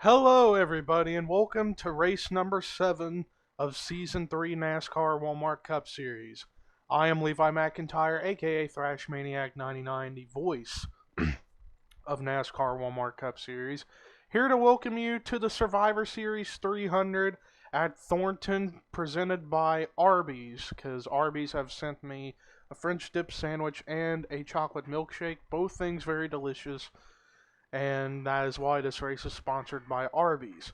Hello, everybody, and welcome to race number 7 of Season 3 NASCAR Walmart Cup Series. I am Levi McIntyre, aka Thrash Maniac 99, the voice of NASCAR Walmart Cup Series, here to welcome you to the Survivor Series 300 at Thornton, presented by Arby's, because Arby's have sent me a French dip sandwich and a chocolate milkshake, both things very delicious, and that is why this race is sponsored by Arby's.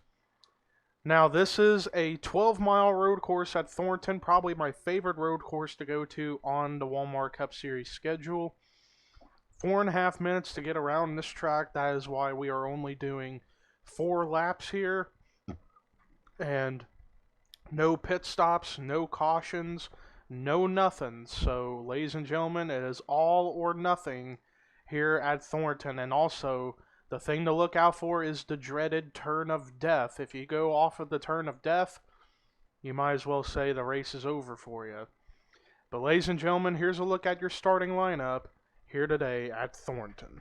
Now, this is a 12-mile road course at Thornton, probably my favorite road course to go to on the Walmart Cup Series schedule. 4.5 minutes to get around this track. That is why we are only doing 4 laps here. And no pit stops, no cautions, no nothing. So, ladies and gentlemen, it is all or nothing here at Thornton. And also, the thing to look out for is the dreaded turn of death. If you go off of the turn of death, you might as well say the race is over for you. But ladies and gentlemen, here's a look at your starting lineup here today at Thornton.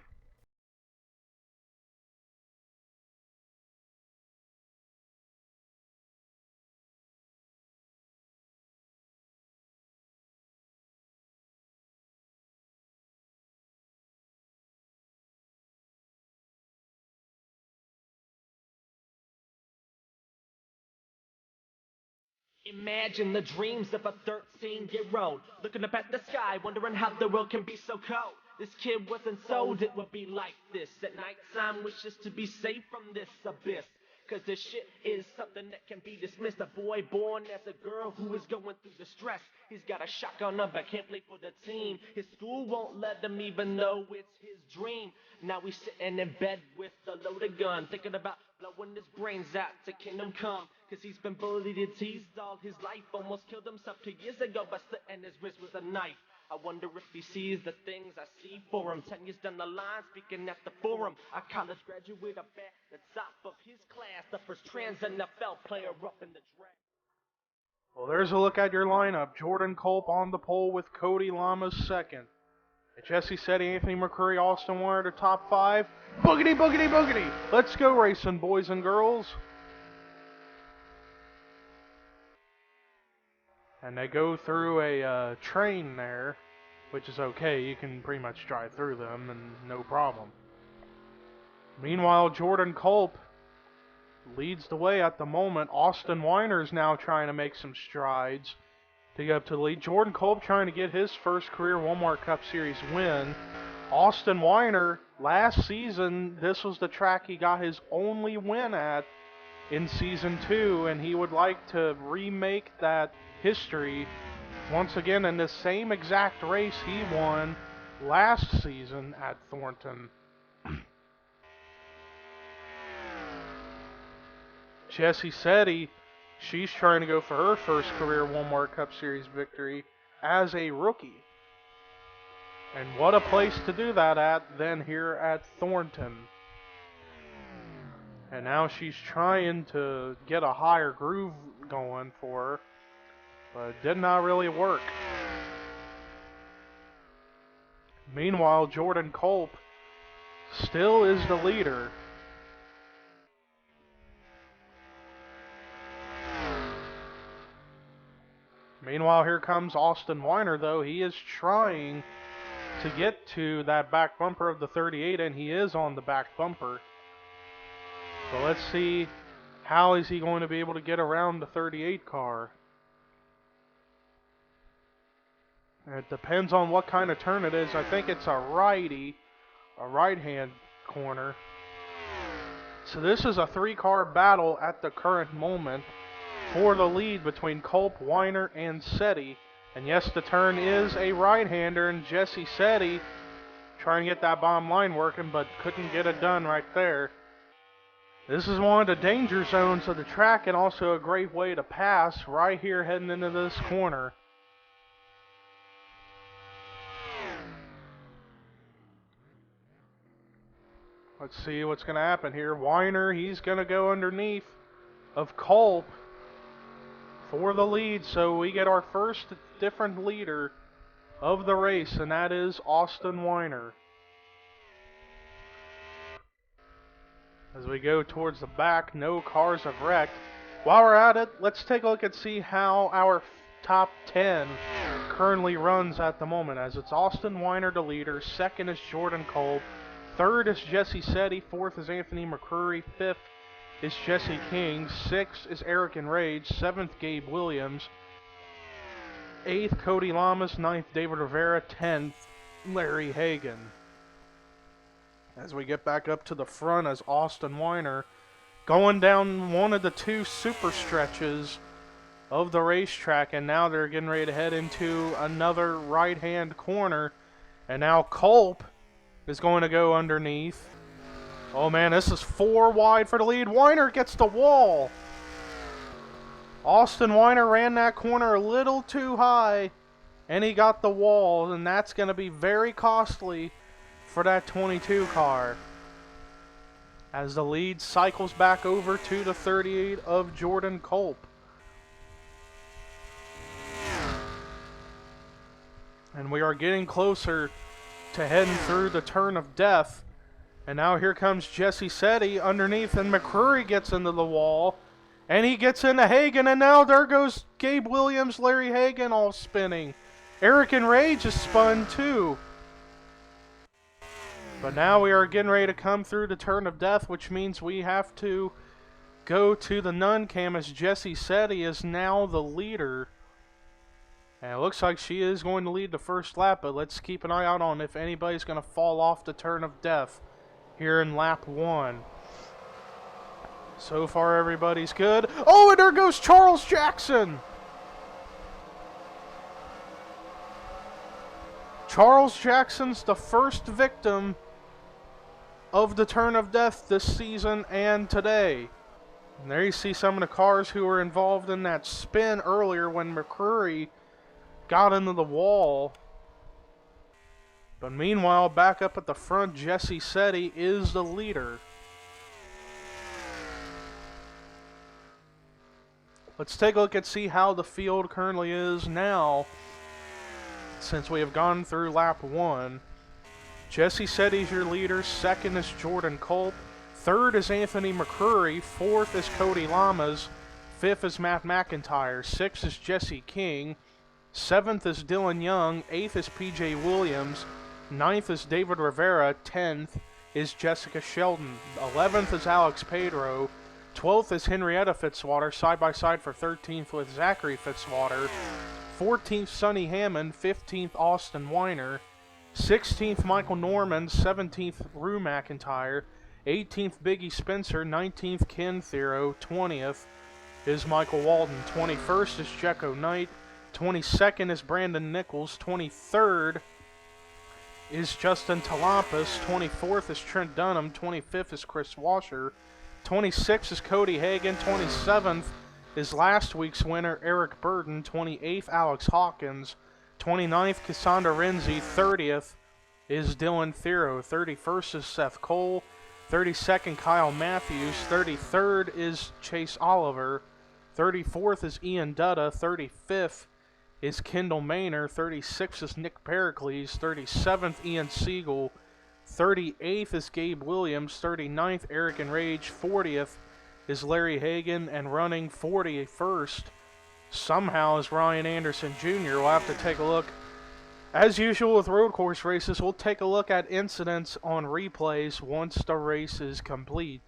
Imagine the dreams of a 13-year-old looking up at the sky, wondering how the world can be so cold. This kid wasn't sold it would be like this. At nighttime, wishes to be safe from this abyss. Cause this shit is something that can be dismissed. A boy born as a girl who is going through the stress. He's got a shotgun but can't play for the team. His school won't let him even though it's his dream. Now he's sitting in bed with a loaded gun, thinking about blowing his brains out to kingdom come. Cause he's been bullied and teased all his life. Almost killed himself 2 years ago by slitting his wrist with a knife. I wonder if he sees the things I see for him. 10 years down the line, speaking at the forum. A college graduate up at the top of his class. The first trans NFL player up in the draft. Well, there's a look at your lineup. Jordan Culp on the pole with Cody Lamas second. Jesse Seddy, Anthony McCurry, Austin Warner to top 5. Boogity, boogity, boogity! Let's go racing, boys and girls. And they go through a train there, which is okay. You can pretty much drive through them and no problem. Meanwhile, Jordan Culp leads the way at the moment. Austin Weiner is now trying to make some strides to get up to the lead. Jordan Culp trying to get his first career Walmart Cup Series win. Austin Weiner, last season, this was the track he got his only win at in Season 2, and he would like to remake that history once again in the same exact race he won last season at Thornton. Jessie Seddy, she's trying to go for her first career Walmart Cup Series victory as a rookie. And what a place to do that at than here at Thornton. And now she's trying to get a higher groove going for her, but it did not really work. Meanwhile, Jordan Culp still is the leader. Meanwhile, here comes Austin Weiner, though. He is trying to get to that back bumper of the 38, and he is on the back bumper. So let's see, how is he going to be able to get around the 38 car? It depends on what kind of turn it is. I think it's a righty, a right-hand corner. So this is a 3-car battle at the current moment for the lead between Culp, Weiner, and Seddy. And yes, the turn is a right-hander, and Jessie Seddy trying to get that bottom line working, but couldn't get it done right there. This is one of the danger zones of the track, and also a great way to pass right here heading into this corner. Let's see what's going to happen here. Weiner, he's going to go underneath of Culp for the lead, so we get our first different leader of the race, and that is Austin Weiner. As we go towards the back, no cars have wrecked. While we're at it, let's take a look and see how our top 10 currently runs at the moment, as it's Austin Weiner the leader, second is Jordan Kolb, third is Jesse Setti, fourth is Anthony McCurry, fifth is Jesse King, sixth is Eric Enrage, seventh Gabe Williams, eighth Cody Lamas, ninth David Rivera, 10th Larry Hagan. As we get back up to the front, as Austin Weiner going down one of the two super stretches of the racetrack, and now they're getting ready to head into another right-hand corner, and now Culp is going to go underneath. Oh man, this is 4 wide for the lead. Weiner gets the wall. Austin Weiner ran that corner a little too high, and he got the wall, and that's going to be very costly for that 22 car. As the lead cycles back over to the 38 of Jordan Culp. And we are getting closer to heading through the turn of death. And now here comes Jesse Setti underneath, and McCurry gets into the wall. And he gets into Hagan, and now there goes Gabe Williams, Larry Hagan all spinning. Eric Enrage is spun too. But now we are getting ready to come through the turn of death, which means we have to go to the nun cam, as Jesse Setti is now the leader. And it looks like she is going to lead the first lap, but let's keep an eye out on if anybody's going to fall off the turn of death here in lap 1. So far everybody's good. Oh, and there goes Charles Jackson! Charles Jackson's the first victim of the turn of death this season and today. And there you see some of the cars who were involved in that spin earlier when McCurry got into the wall. But meanwhile, back up at the front, Jesse Setti is the leader. Let's take a look and see how the field currently is now, since we have gone through lap 1. Jesse Setti's your leader, second is Jordan Culp, third is Anthony McCurry, fourth is Cody Lamas, fifth is Matt McIntyre, sixth is Jesse King, seventh is Dylan Young, eighth is PJ Williams, ninth is David Rivera, 10th is Jessica Sheldon, 11th is Alex Pedro, 12th is Henrietta Fitzwater, side by side for 13th with Zachary Fitzwater, 14th Sonny Hammond, 15th Austin Weiner, 16th Michael Norman, 17th Rue McIntyre, 18th Biggie Spencer, 19th Ken Thero, 20th is Michael Walden, 21st is Jecko Knight, 22nd is Brandon Nichols, 23rd is Justin Talampas, 24th is Trent Dunham, 25th is Chris Washer, 26th is Cody Hagan, 27th is last week's winner Eric Burden, 28th Alex Hawkins, 29th Cassandra Renzi, 30th is Dylan Thero, 31st is Seth Cole, 32nd Kyle Matthews, 33rd is Chase Oliver, 34th is Ian Dutta, 35th is Kendall Maynor, 36th is Nick Pericles, 37th Ian Siegel, 38th is Gabe Williams, 39th Eric Enrage, 40th is Larry Hagan, and running 41st somehow is Ryan Anderson Jr. We'll have to take a look. As usual with road course races, we'll take a look at incidents on replays once the race is complete.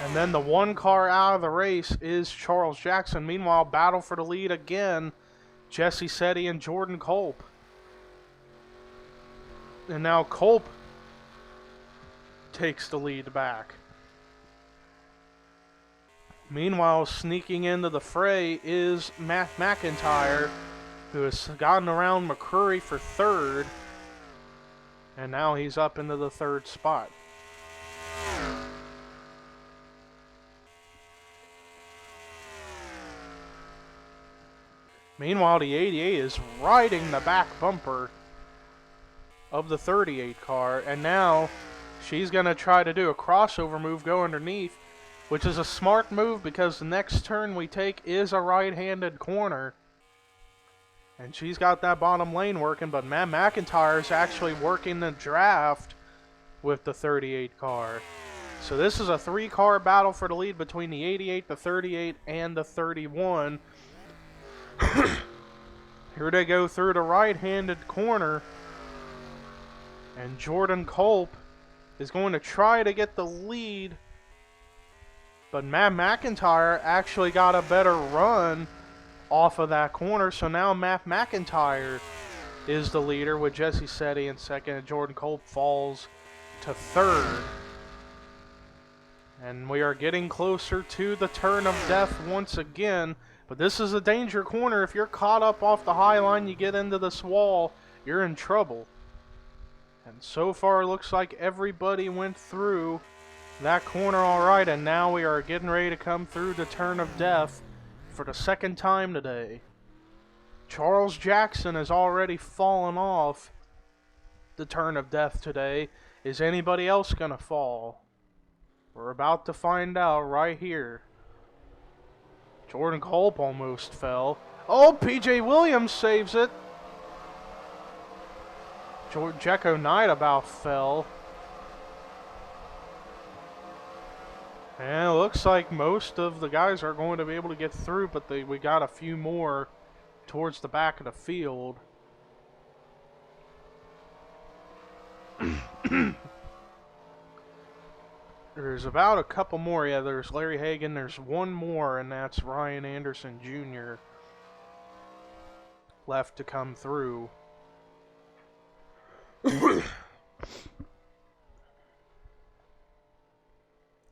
And then the one car out of the race is Charles Jackson. Meanwhile, battle for the lead again, Jesse Setti and Jordan Culp. And now Culp takes the lead back. Meanwhile, sneaking into the fray is Matt McIntyre, who has gotten around McCurry for third. And now he's up into the third spot. Meanwhile, the 88 is riding the back bumper of the 38 car, and now she's going to try to do a crossover move, go underneath, which is a smart move because the next turn we take is a right-handed corner. And she's got that bottom lane working, but Matt McIntyre is actually working the draft with the 38 car. So this is a 3-car battle for the lead between the 88, the 38, and the 31. Here they go through the right-handed corner. And Jordan Culp is going to try to get the lead. But Matt McIntyre actually got a better run off of that corner. So now Matt McIntyre is the leader with Jesse Setti in second. And Jordan Culp falls to third. And we are getting closer to the turn of death once again. But this is a danger corner. If you're caught up off the high line, you get into this wall, you're in trouble. And so far, it looks like everybody went through that corner all right. And now we are getting ready to come through the turn of death for the second time today. Charles Jackson has already fallen off the turn of death today. Is anybody else going to fall? We're about to find out right here. Jordan Culp almost fell. Oh, PJ Williams saves it. Jecko Knight about fell. And it looks like most of the guys are going to be able to get through, but we got a few more towards the back of the field. There's about a couple more. Yeah, there's Larry Hagan. There's one more, and that's Ryan Anderson Jr. left to come through.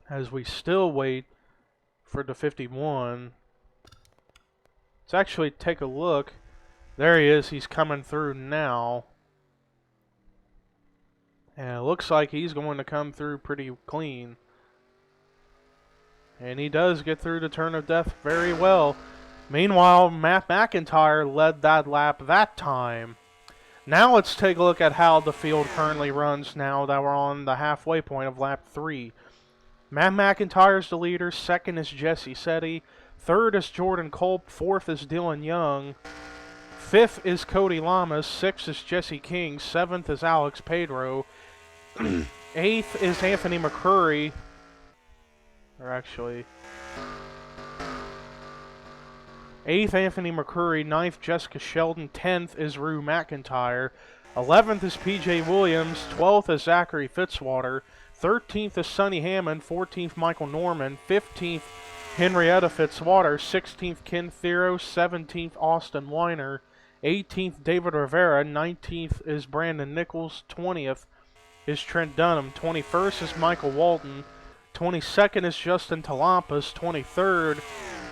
As we still wait for the 51. Let's actually take a look. There he is. He's coming through now. And it looks like he's going to come through pretty clean. And he does get through the turn of death very well. Meanwhile, Matt McIntyre led that lap that time. Now let's take a look at how the field currently runs now that we're on the halfway point of lap 3. Matt McIntyre is the leader. Second is Jesse Setti. Third is Jordan Culp. Fourth is Dylan Young. Fifth is Cody Lamas. Sixth is Jesse King. Seventh is Alex Pedro. Eighth is Anthony McCurry. Or actually, eighth Anthony McCurry. Ninth Jessica Sheldon. 10th is Rue McIntyre. 11th is PJ Williams. 12th is Zachary Fitzwater. 13th is Sonny Hammond. 14th Michael Norman. 15th Henrietta Fitzwater. 16th Ken Thero. 17th Austin Weiner. 18th David Rivera. 19th is Brandon Nichols. 20th is Trent Dunham. 21st is Michael Walton. 22nd is Justin Talampas. 23rd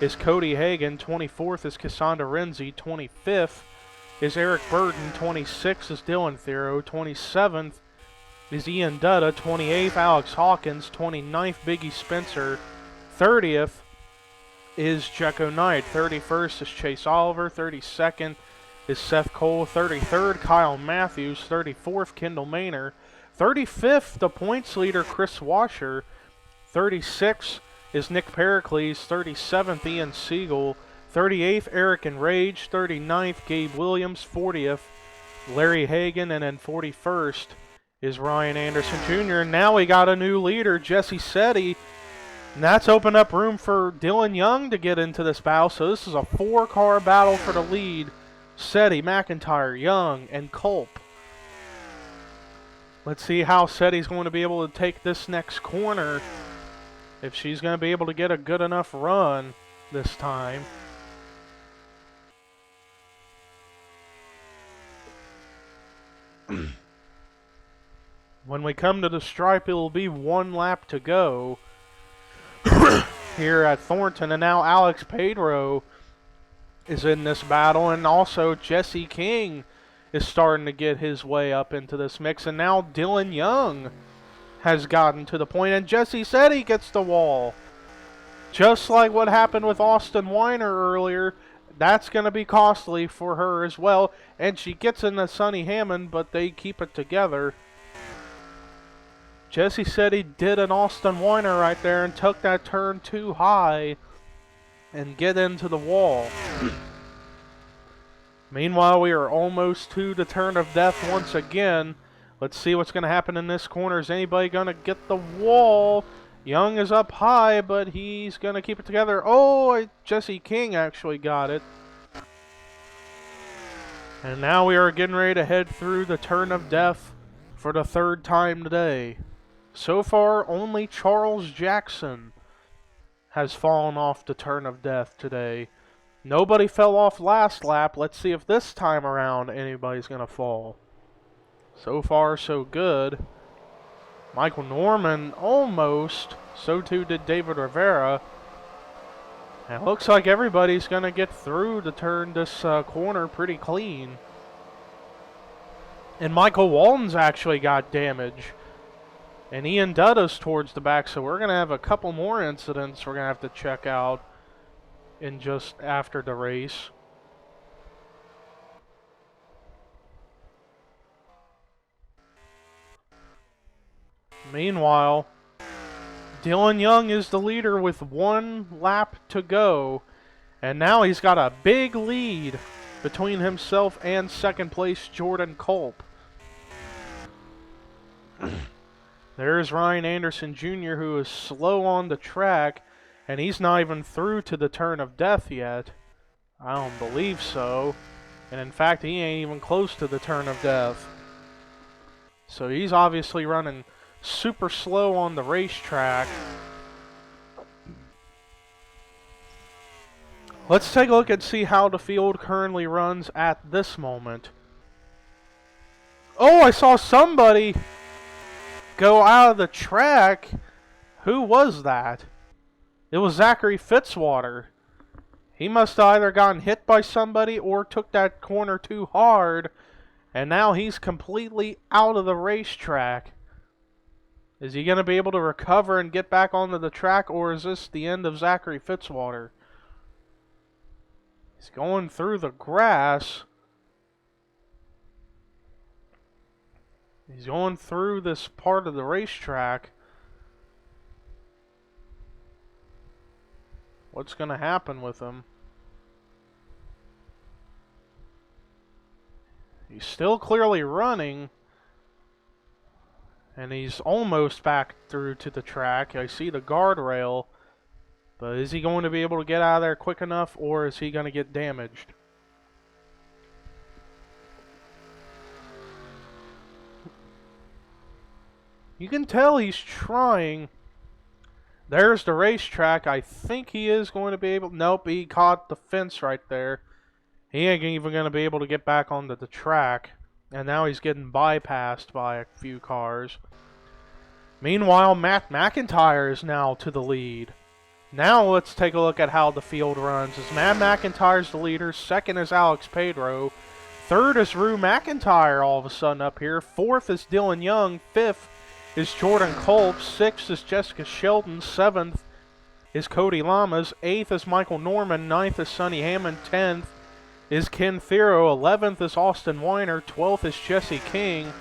is Cody Hagan. 24th is Cassandra Renzi. 25th is Eric Burton. 26th is Dylan Thero. 27th is Ian Dutta. 28th Alex Hawkins. 29th Biggie Spencer. 30th is Jecko Knight. 31st is Chase Oliver. 32nd is Seth Cole. 33rd Kyle Matthews. 34th Kendall Maynor. 35th the points leader Chris Washer. 36th is Nick Pericles. 37th Ian Siegel. 38th Eric Enrage. 39th Gabe Williams. 40th Larry Hagan. And then 41st is Ryan Anderson Jr. And now we got a new leader, Jesse Setti. And that's opened up room for Dylan Young to get into this battle. So this is a 4-car battle for the lead. Setti, McIntyre, Young, and Culp. Let's see how Setti's going to be able to take this next corner. If she's going to be able to get a good enough run this time. When we come to the stripe, it will be 1 lap to go here at Thornton. And now Alex Pedro is in this battle. And also Jesse King is starting to get his way up into this mix. And now Dylan Young has gotten to the point. And Jesse Setti gets the wall. Just like what happened with Austin Weiner earlier. That's going to be costly for her as well. And she gets into Sonny Hammond, but they keep it together. Jesse Setti did an Austin Weiner right there and took that turn too high and get into the wall. Meanwhile, we are almost to the turn of death once again. Let's see what's going to happen in this corner. Is anybody going to get the wall? Young is up high, but he's going to keep it together. Oh, Jesse King actually got it. And now we are getting ready to head through the turn of death for the third time today. So far, only Charles Jackson has fallen off the turn of death today. Nobody fell off last lap. Let's see if this time around anybody's going to fall. So far, so good. Michael Norman almost. So too did David Rivera. And it looks like everybody's going to get through to turn this corner pretty clean. And Michael Walton's actually got damage. And Ian Dutta's towards the back, so we're going to have a couple more incidents we're going to have to check out in just after the race. Meanwhile, Dylan Young is the leader with 1 lap to go. And now he's got a big lead between himself and second place Jordan Culp. There's Ryan Anderson Jr., who is slow on the track, and he's not even through to the turn of death yet. I don't believe so. And in fact, he ain't even close to the turn of death. So he's obviously running super slow on the racetrack. Let's take a look and see how the field currently runs at this moment. Oh, I saw somebody go out of the track. Who was that? It was Zachary Fitzwater. He must have either gotten hit by somebody or took that corner too hard, and now he's completely out of the racetrack. Is he going to be able to recover and get back onto the track, or is this the end of Zachary Fitzwater? He's going through the grass. He's going through this part of the racetrack. What's going to happen with him? He's still clearly running. And he's almost back through to the track. I see the guardrail. But is he going to be able to get out of there quick enough, or is he going to get damaged? You can tell he's trying. There's the racetrack. I think he is going to be able... Nope, he caught the fence right there. He ain't even going to be able to get back onto the track. And now he's getting bypassed by a few cars. Meanwhile, Matt McIntyre is now to the lead. Now let's take a look at how the field runs. As Matt McIntyre's the leader. Second is Alex Pedro. Third is Rue McIntyre all of a sudden up here. Fourth is Dylan Young. Fifth is Jordan Culp. Sixth is Jessica Shelton. Seventh is Cody Lamas. Eighth is Michael Norman. Ninth is Sonny Hammond. 10th is Ken Thero. 11th is Austin Weiner. 12th is Jesse King.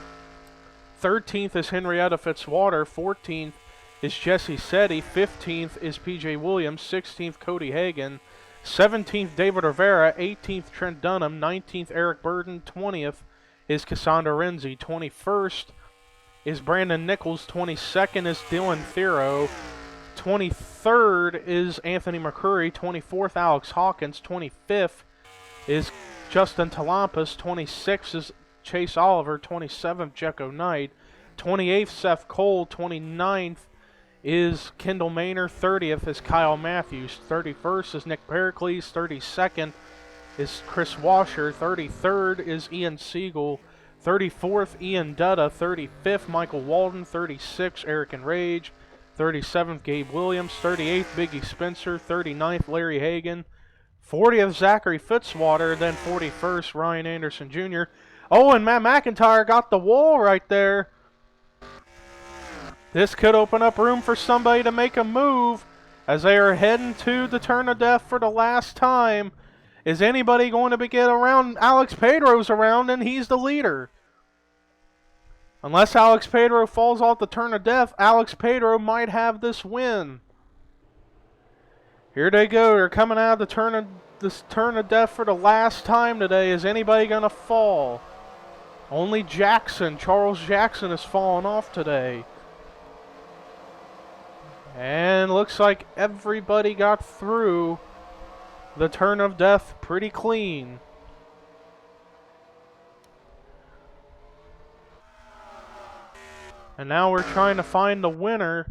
13th is Henrietta Fitzwater. 14th is Jesse Setti. 15th is PJ Williams. 16th Cody Hagan. 17th David Rivera. 18th Trent Dunham. 19th Eric Burden. 20th is Cassandra Renzi. 21st is Brandon Nichols. 22nd is Dylan Thero. 23rd is Anthony McCurry. 24th Alex Hawkins. 25th is Justin Talampas. 26th is Chase Oliver. 27th Jecko Knight. 28th Seth Cole. 29th is Kendall Maynor. 30th is Kyle Matthews. 31st is Nick Pericles. 32nd is Chris Washer. 33rd is Ian Siegel. 34th Ian Dutta. 35th Michael Walden. 36th Eric Enrage. 37th Gabe Williams. 38th Biggie Spencer. 39th Larry Hagan. 40th Zachary Fitzwater. Then 41st Ryan Anderson Jr. Oh, and Matt McIntyre got the wall right there. This could open up room for somebody to make a move as they are heading to the turn of death for the last time. Is anybody going to get around? Alex Pedro's around and he's the leader. Unless Alex Pedro falls off the turn of death, Alex Pedro might have this win. Here they go. They're coming out of this turn of death for the last time today. Is anybody going to fall? Only Jackson, Charles Jackson, has fallen off today. And looks like everybody got through the turn of death pretty clean. And now we're trying to find the winner.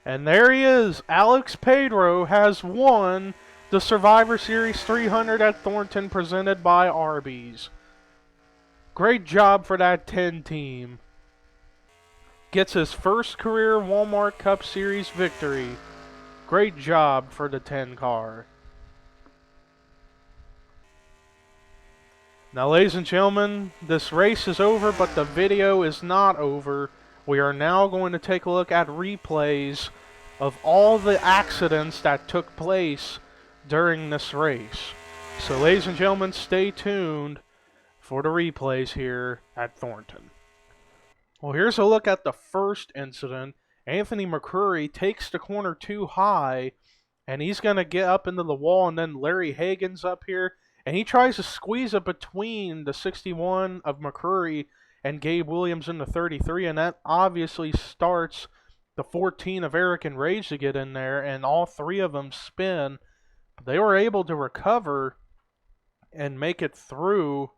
And there he is. Alex Pedro has won the Survivor Series 300 at Thornton, presented by Arby's. Great job for that 10 team. Gets his first career Walmart Cup Series victory. Great job for the 10 car. Now, ladies and gentlemen, this race is over, but the video is not over. We are now going to take a look at replays of all the accidents that took place during this race. So, ladies and gentlemen, stay tuned for the replays here at Thornton. Well, here's a look at the first incident. Anthony McCurry takes the corner too high, and he's going to get up into the wall, and then Larry Hagan's up here, and he tries to squeeze it between the 61 of McCurry and Gabe Williams in the 33, and that obviously starts the 14 of Eric and Rage to get in there, and all three of them spin. But they were able to recover and make it through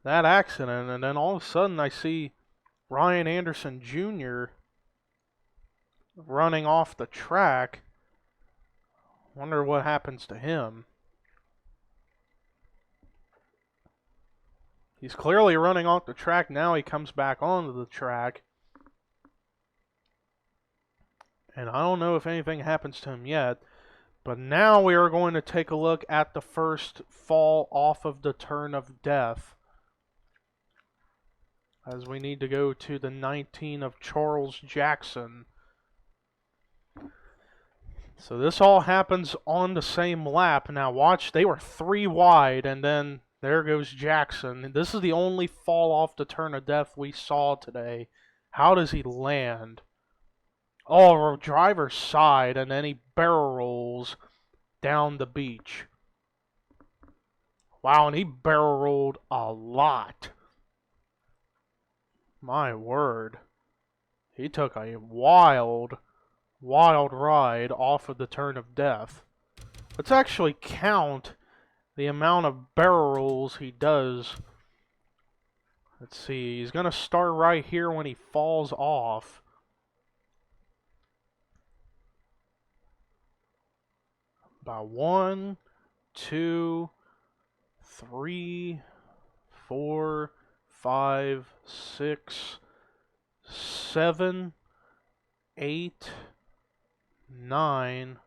that accident, and then all of a sudden I see Ryan Anderson Jr. running off the track. Wonder what happens to him. He's clearly running off the track. Now he comes back onto the track. And I don't know if anything happens to him yet. But now we are going to take a look at the first fall off of the turn of death, as we need to go to the 19 of Charles Jackson. So this all happens on the same lap. Now watch, they were 3 wide, and then there goes Jackson. This is the only fall off the turn of death we saw today. How does he land? Oh, driver's side, and then he barrel rolls down the beach. Wow, and he barrel rolled a lot. My word. He took a wild ride off of the turn of death. Let's actually count the amount of barrel rolls he does. Let's see, he's going to start right here when he falls off. By 1, 2, 3, 4, 5, 6, 7, 8, 9.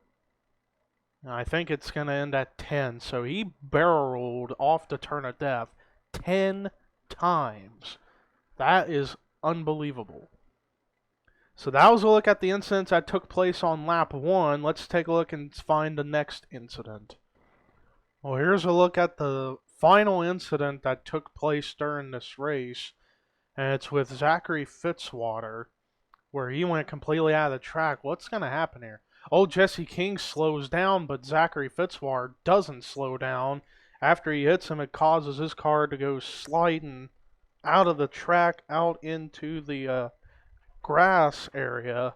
I think it's going to end at 10. So he barrel rolled off the turn of death 10 times. That is unbelievable. So that was a look at the incidents that took place on lap 1. Let's take a look and find the next incident. Well, here's a look at the final incident that took place during this race. And it's with Zachary Fitzwater, where he went completely out of the track. What's going to happen here? Oh, Jesse King slows down, but Zachary Fitzwater doesn't slow down. After he hits him, it causes his car to go sliding out of the track, out into the grass area.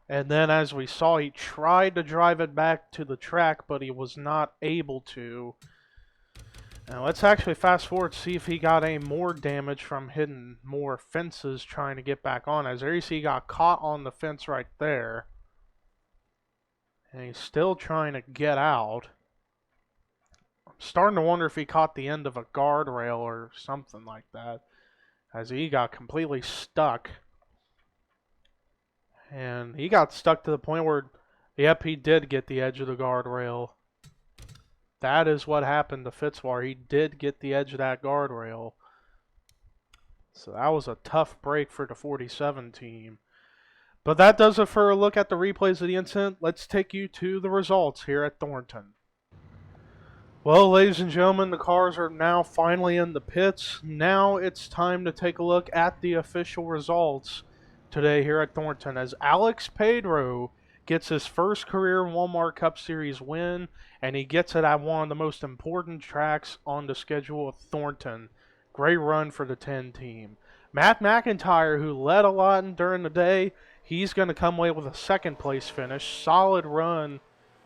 And then, as we saw, he tried to drive it back to the track, but he was not able to. Now, let's actually fast forward to see if he got any more damage from hitting more fences trying to get back on. As there you see, he got caught on the fence right there. And he's still trying to get out. I'm starting to wonder if he caught the end of a guardrail or something like that, as he got completely stuck. And he got stuck to the point where, yep, he did get the edge of the guardrail. That is what happened to Fitzwater. He did get the edge of that guardrail. So that was a tough break for the 47 team. But that does it for a look at the replays of the incident. Let's take you to the results here at Thornton. Well, ladies and gentlemen, the cars are now finally in the pits. Now it's time to take a look at the official results today here at Thornton, as Alex Pedro gets his first career Walmart Cup Series win, and he gets it at one of the most important tracks on the schedule of Thornton. Great run for the 10 team. Matt McIntyre, who led a lot during the day, he's going to come away with a second place finish. Solid run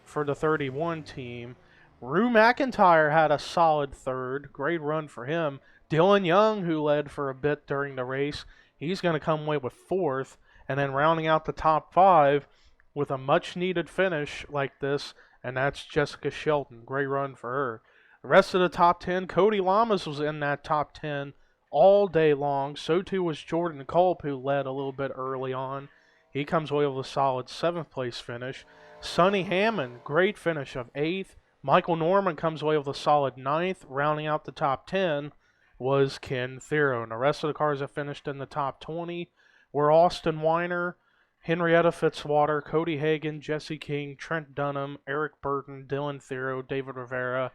for the 31 team. Rue McIntyre had a solid third. Great run for him. Dylan Young, who led for a bit during the race, he's going to come away with fourth. And then rounding out the top five with a much-needed finish like this, and that's Jessica Shelton. Great run for her. The rest of the top 10, Cody Lamas was in that top 10 all day long. So too was Jordan Culp, who led a little bit early on. He comes away with a solid 7th place finish. Sonny Hammond, great finish of 8th. Michael Norman comes away with a solid 9th. Rounding out the top 10 was Ken Thero. And the rest of the cars that finished in the top 20 were Austin Weiner, Henrietta Fitzwater, Cody Hagan, Jesse King, Trent Dunham, Eric Burton, Dylan Thero, David Rivera,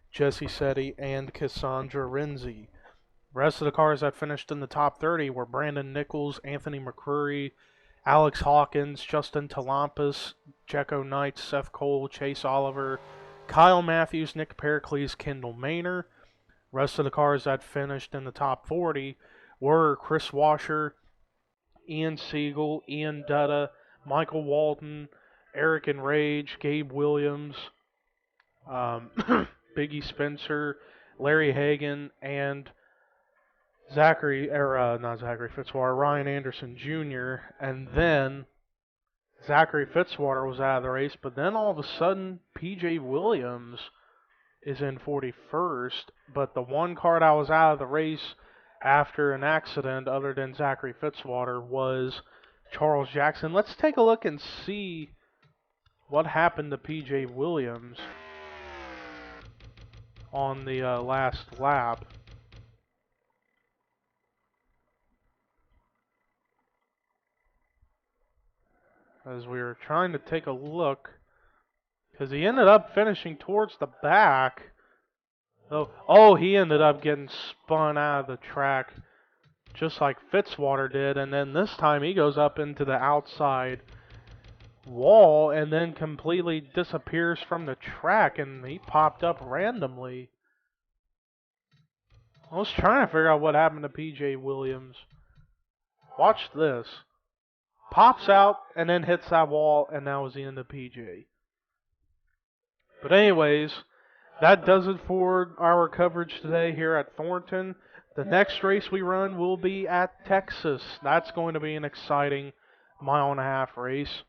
Jesse Setti, and Cassandra Renzi. The rest of the cars that finished in the top 30 were Brandon Nichols, Anthony McCrory, Alex Hawkins, Justin Talampas, Checo Knight, Seth Cole, Chase Oliver, Kyle Matthews, Nick Pericles, Kendall Maynor. The rest of the cars that finished in the top 40 were Chris Washer, Ian Siegel, Ian Dutta, Michael Walton, Eric Enrage, Gabe Williams, Biggie Spencer, Larry Hagan, and not Zachary Fitzwater, Ryan Anderson Jr., and then Zachary Fitzwater was out of the race, but then all of a sudden, PJ Williams is in 41st, but the one car that was out of the race after an accident, other than Zachary Fitzwater, was Charles Jackson. Let's take a look and see what happened to PJ Williams on the last lap. As we were trying to take a look, because he ended up finishing towards the back. He ended up getting spun out of the track just like Fitzwater did, and then this time he goes up into the outside wall and then completely disappears from the track, and he popped up randomly. I was trying to figure out what happened to PJ Williams. Watch this. Pops out and then hits that wall, and that was the end of PJ. But anyways, that does it for our coverage today here at Thornton. The next race we run will be at Texas. That's going to be an exciting mile-and-a-half race.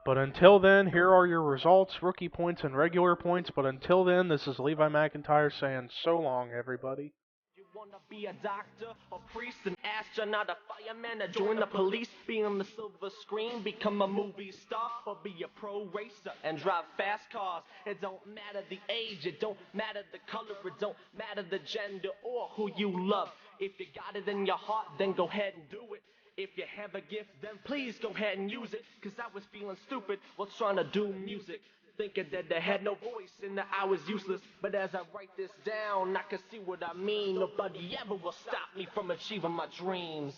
But until then, here are your results, rookie points and regular points. But until then, this is Levi McIntyre saying so long, everybody. You wanna be a doctor, a priest, an astronaut, a fireman, or join the police, be on the silver screen, become a movie star, or be a pro racer and drive fast cars. It don't matter the age, it don't matter the color, it don't matter the gender or who you love. If you got it in your heart, then go ahead and do it. If you have a gift, then please go ahead and use it. Cause I was feeling stupid while trying to do music, thinking that they had no voice and that I was useless. But as I write this down, I can see what I mean. Nobody ever will stop me from achieving my dreams.